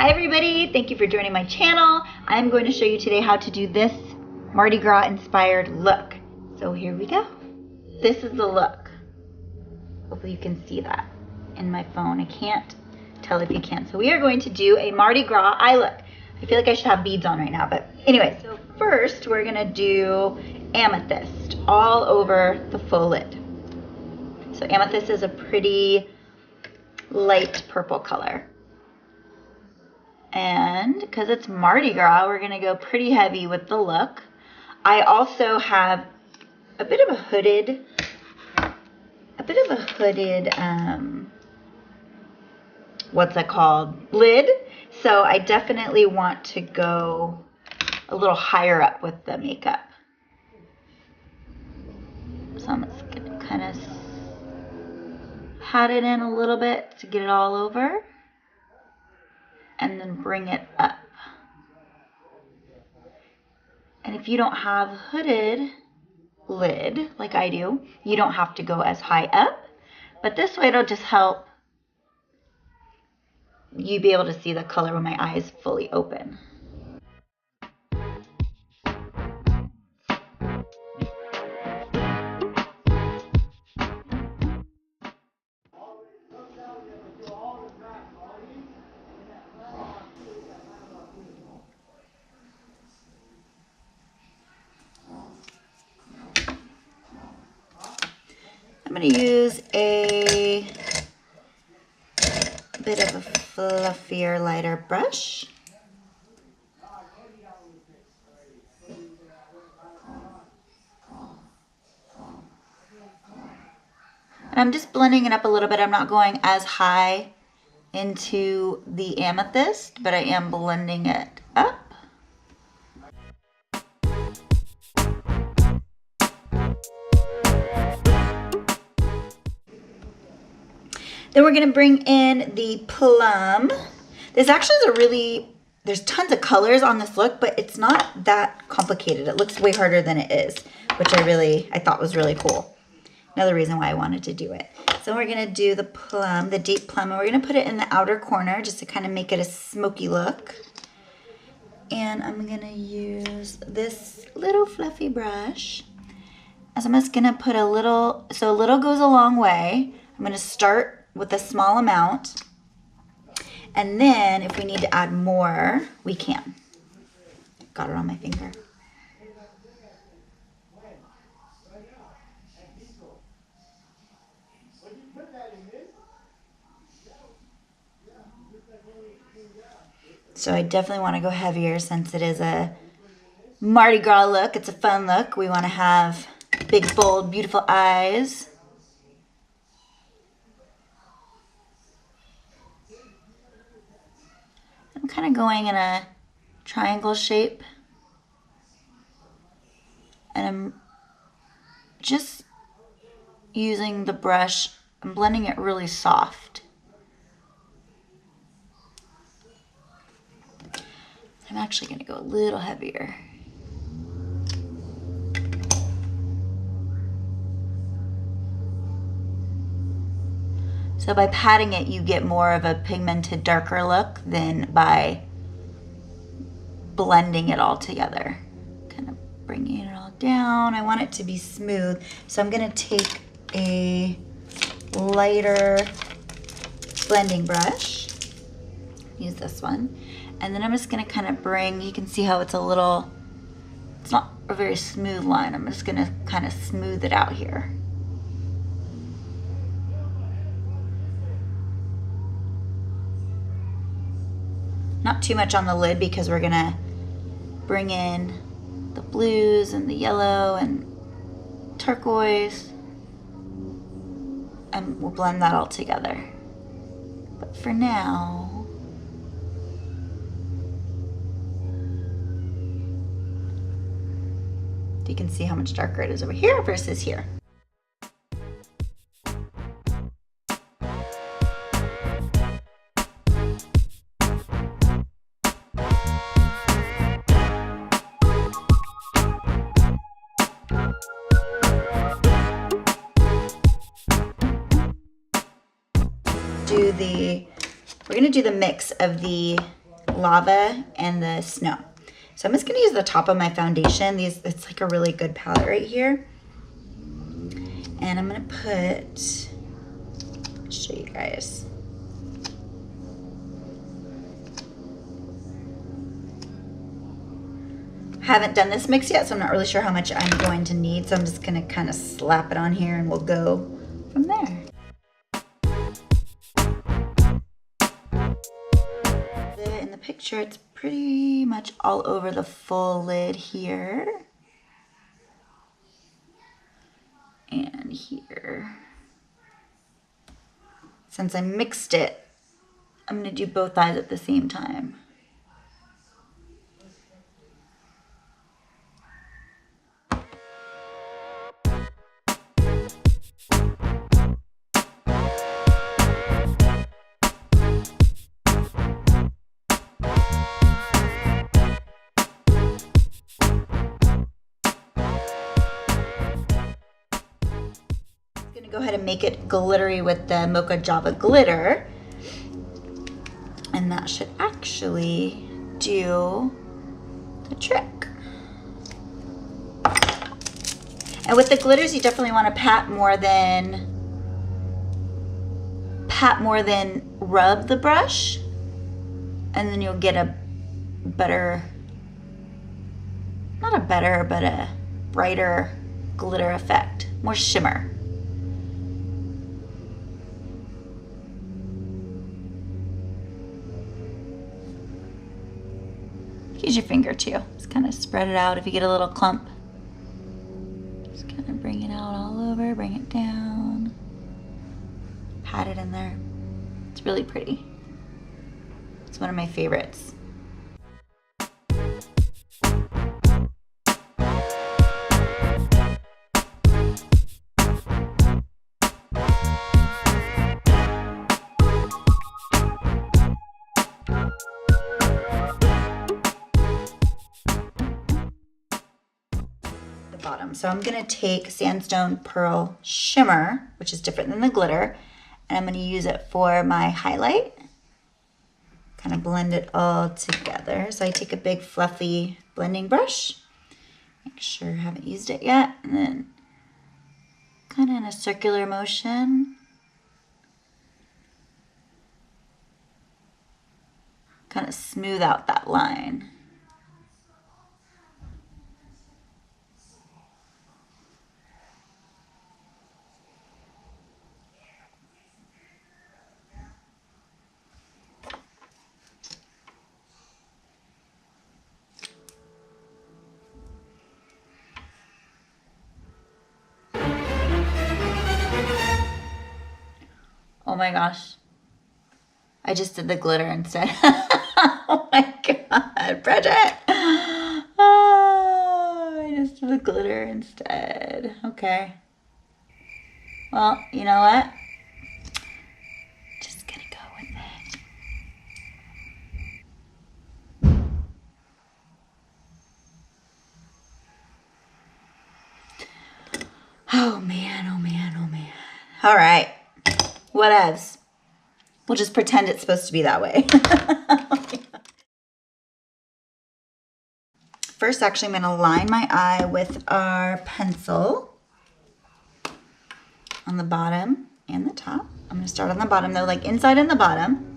Hi everybody, thank you for joining my channel. I'm going to show you today how to do this Mardi Gras inspired look. So here we go. This is the look. Hopefully you can see that in my phone. I can't tell if you can. So we are going to do a Mardi Gras eye look. I feel like I should have beads on right now, but anyway. So first we're gonna do Amethyst all over the full lid. So Amethyst is a pretty light purple color. And because it's Mardi Gras, we're gonna go pretty heavy with the look. I also have a bit of a hooded, what's that called? Lid. So I definitely want to go a little higher up with the makeup. So I'm just gonna kind of pat it in a little bit to get it all over. And then bring it up. And if you don't have a hooded lid like I do, you don't have to go as high up, but this way it'll just help you be able to see the color when my eye is fully open. I'm going to use a bit of a fluffier, lighter brush. And I'm just blending it up a little bit. I'm not going as high into the amethyst, but I am blending it up. Then we're going to bring in the Plum. This actually is there's tons of colors on this look, but it's not that complicated. It looks way harder than it is, which I thought was really cool. Another reason why I wanted to do it. So we're going to do the Plum, the deep Plum, and we're going to put it in the outer corner just to kind of make it a smoky look. And I'm going to use this little fluffy brush. As I'm just going to put a little, so a little goes a long way. I'm going to start with a small amount, and then if we need to add more, we can. Got it on my finger. So I definitely want to go heavier since it is a Mardi Gras look. It's a fun look. We want to have big, bold, beautiful eyes. I'm kind of going in a triangle shape, and I'm just using the brush. I'm blending it really soft. I'm actually going to go a little heavier. So by patting it, you get more of a pigmented, darker look than by blending it all together. Kind of bringing it all down. I want it to be smooth. So I'm going to take a lighter blending brush. Use this one. And then I'm just going to kind of bring, you can see how it's not a very smooth line. I'm just going to kind of smooth it out here. Not too much on the lid because we're gonna bring in the blues and the yellow and turquoise, and we'll blend that all together. But for now, you can see how much darker it is over here versus here. We're gonna do the mix of the Lava and the Snow. So I'm just gonna use the top of my foundation. It's like a really good palette right here. And I'm gonna put, I'll show you guys. I haven't done this mix yet, so I'm not really sure how much I'm going to need. So I'm just gonna kind of slap it on here and we'll go from there. In the picture, it's pretty much all over the full lid here. And here. Since I mixed it, I'm gonna do both eyes at the same time. Go ahead and make it glittery with the Mocha Java glitter, and that should actually do the trick. And with the glitters, you definitely want to pat more than rub the brush, and then you'll get a better, not a better, but a brighter glitter effect, more shimmer. Use your finger too. Just kind of spread it out if you get a little clump. Just kind of bring it out all over, bring it down. Pat it in there. It's really pretty. It's one of my favorites. Bottom. So I'm going to take Sandstone Pearl Shimmer, which is different than the glitter, and I'm going to use it for my highlight. Kind of blend it all together. So I take a big fluffy blending brush, make sure I haven't used it yet, and then kind of in a circular motion, kind of smooth out that line. Oh my gosh. I just did the glitter instead. Oh my God, Brigitte. Oh, I just did the glitter instead. Okay. Well, you know what? Just gonna go with it. Oh man, oh man, oh man. All right. Whatevs. We'll just pretend it's supposed to be that way. First, actually, I'm going to line my eye with our pencil on the bottom and the top. I'm going to start on the bottom, though, like inside and the bottom.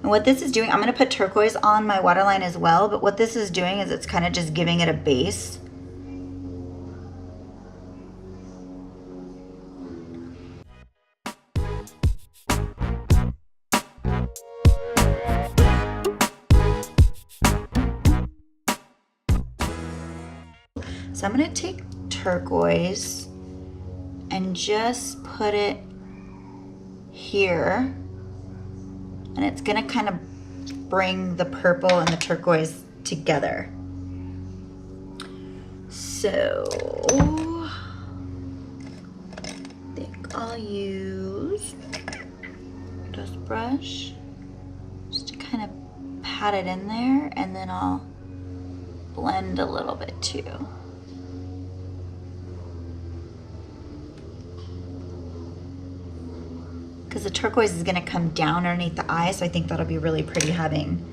And what this is doing, I'm going to put turquoise on my waterline as well, but what this is doing is it's kind of just giving it a base. So I'm going to take turquoise and just put it here. And it's gonna kind of bring the purple and the turquoise together. So I think I'll use this brush just to kind of pat it in there, and then I'll blend a little bit too. because the turquoise is gonna come down underneath the eye, so I think that'll be really pretty having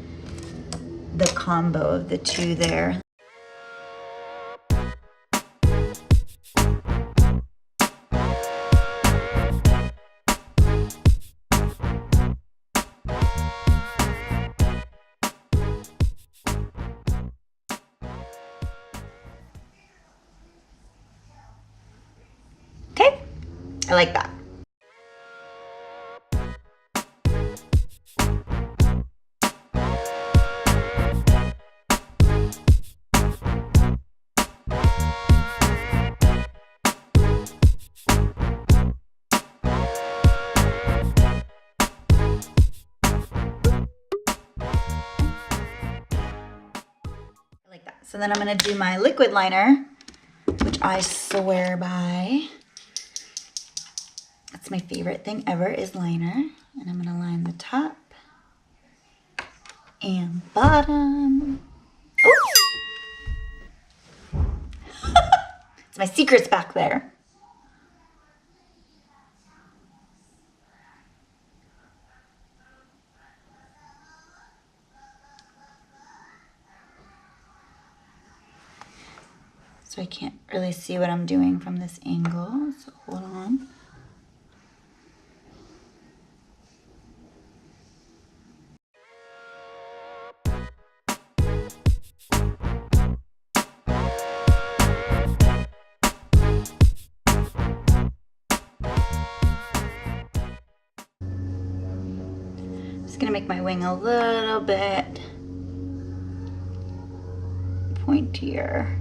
the combo of the two there. Okay, I like that. So then I'm gonna do my liquid liner, which I swear by. That's my favorite thing ever is liner. And I'm gonna line the top and bottom. Oops! It's my secrets back there. So I can't really see what I'm doing from this angle, so hold on. Just gonna make my wing a little bit pointier.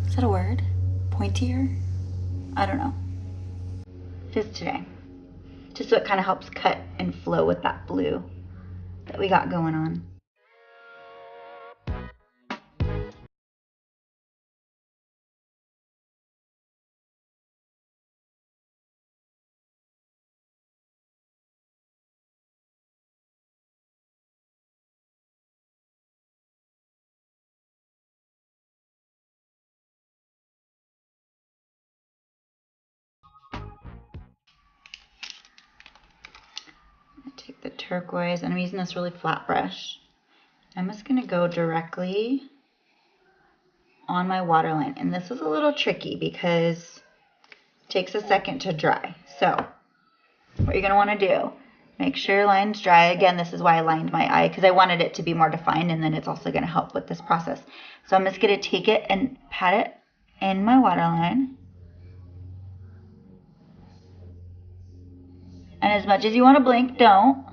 Is that a word? Pointier? I don't know. Just today. Just so it kind of helps cut and flow with that blue that we got going on. Take the turquoise, and I'm using this really flat brush. I'm just gonna go directly on my waterline, and this is a little tricky because it takes a second to dry. So what you're gonna wanna do, make sure your line's dry. Again, this is why I lined my eye, because I wanted it to be more defined, and then it's also gonna help with this process. So I'm just gonna take it and pat it in my waterline. And as much as you want to blink, don't.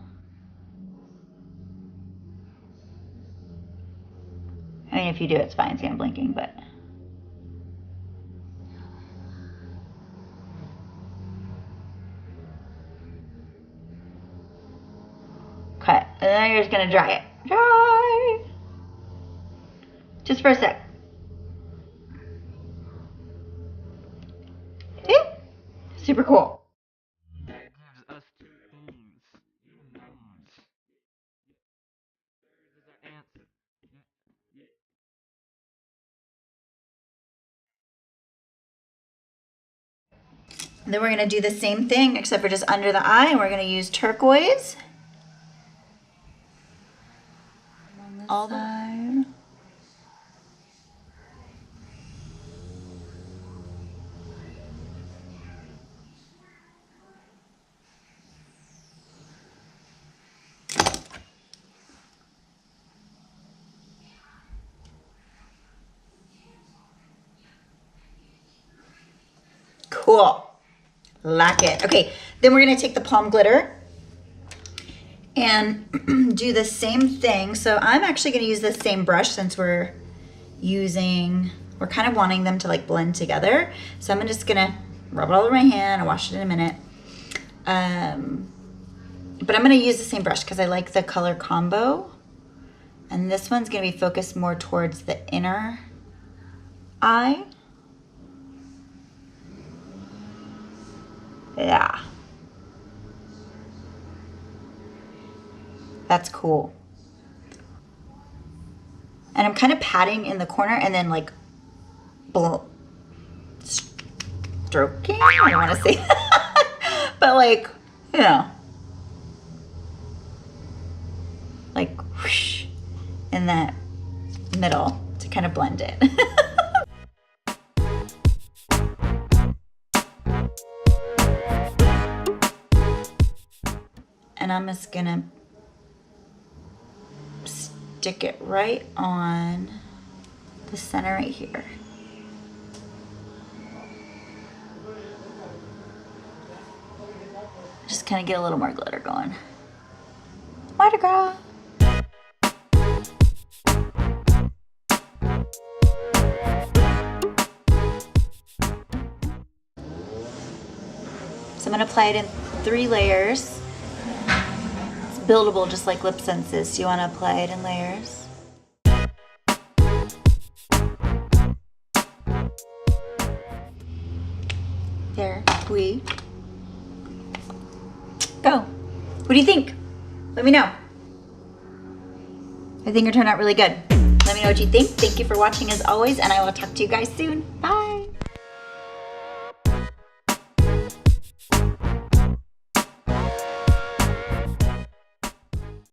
I mean, if you do, it's fine. It's kind of blinking, but. Okay, and then you're just going to dry it. Dry! Just for a sec. See? Super cool. And then we're going to do the same thing except for just under the eye, and we're going to use turquoise. All the side. Cool. Like it. Okay, then we're going to take the Plum glitter and do the same thing. So I'm actually going to use the same brush since we're kind of wanting them to like blend together. So I'm just going to rub it all over my hand. I'll wash it in a minute. But I'm going to use the same brush because I like the color combo. And this one's going to be focused more towards the inner eye. Yeah. That's cool. And I'm kind of patting in the corner and then like stroking. I don't want to say that. But like, you know, like whoosh, in that middle to kind of blend it. And I'm just gonna stick it right on the center right here. Just kind of get a little more glitter going. Mardi Gras. So I'm gonna apply it in 3 layers. It's buildable just like LipSense is, so you wanna apply it in layers. There we go. What do you think? Let me know. I think it turned out really good. Let me know what you think. Thank you for watching as always, and I will talk to you guys soon. Bye.